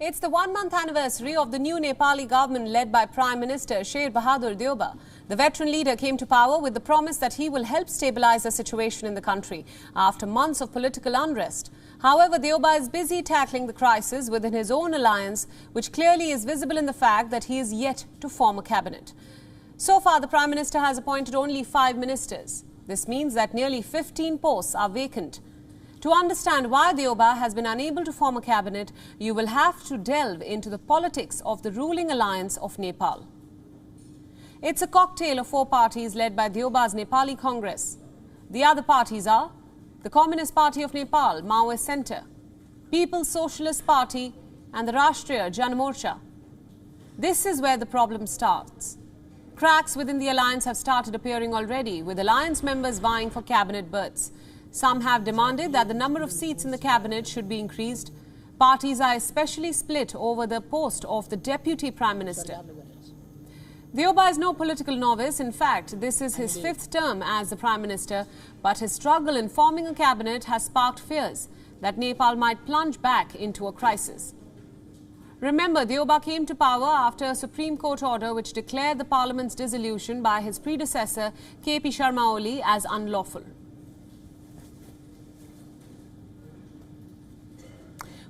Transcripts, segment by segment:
It's the one-month anniversary of the new Nepali government led by Prime Minister Sher Bahadur Deuba. The veteran leader came to power with the promise that he will help stabilize the situation in the country after months of political unrest. However, Deuba is busy tackling the crisis within his own alliance, which clearly is visible in the fact that he is yet to form a cabinet. So far, the Prime Minister has appointed only 5 ministers. This means that nearly 15 posts are vacant. To understand why Deuba has been unable to form a cabinet, you will have to delve into the politics of the ruling alliance of Nepal. It's a cocktail of 4 parties led by Deuba's Nepali Congress. The other parties are the Communist Party of Nepal, Maoist Centre, People's Socialist Party and the Rashtriya Jan Morcha. This is where the problem starts. Cracks within the alliance have started appearing already, with alliance members vying for cabinet berths. Some have demanded that the number of seats in the cabinet should be increased. Parties are especially split over the post of the Deputy Prime Minister. Deuba is no political novice. In fact, this is his 5th term as the Prime Minister, but his struggle in forming a cabinet has sparked fears that Nepal might plunge back into a crisis. Remember, Deuba came to power after a Supreme Court order which declared the Parliament's dissolution by his predecessor KP Sharma Oli as unlawful.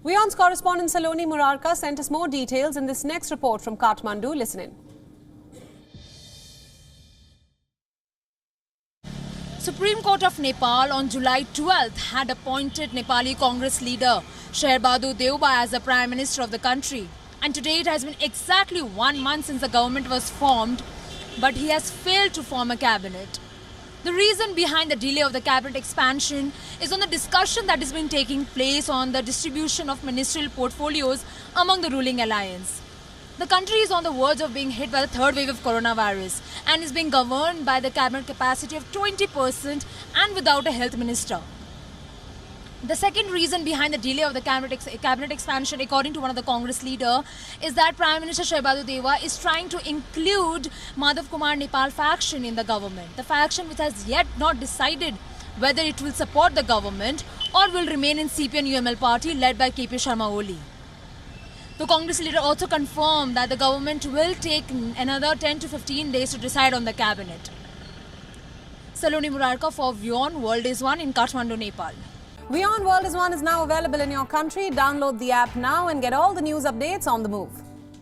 WION's correspondent Saloni Murarka sent us more details in this next report from Kathmandu. Listen in. Supreme Court of Nepal on July 12th had appointed Nepali Congress leader Sher Bahadur Deuba as the Prime Minister of the country. And today it has been exactly 1 month since the government was formed, but he has failed to form a cabinet. The reason behind the delay of the cabinet expansion is on the discussion that has been taking place on the distribution of ministerial portfolios among the ruling alliance. The country is on the verge of being hit by the 3rd wave of coronavirus and is being governed by the cabinet capacity of 20% and without a health minister. The second reason behind the delay of the cabinet expansion, according to one of the Congress leader, is that Prime Minister Sher Bahadur Deuba is trying to include Madhav Kumar Nepal faction in the government. The faction which has yet not decided whether it will support the government or will remain in CPN-UML party led by KP Sharma Oli. The Congress leader also confirmed that the government will take another 10 to 15 days to decide on the cabinet. Saloni Murarka for WION World is One in Kathmandu, Nepal. WION World is One is now available in your country. Download the app now and get all the news updates on the move.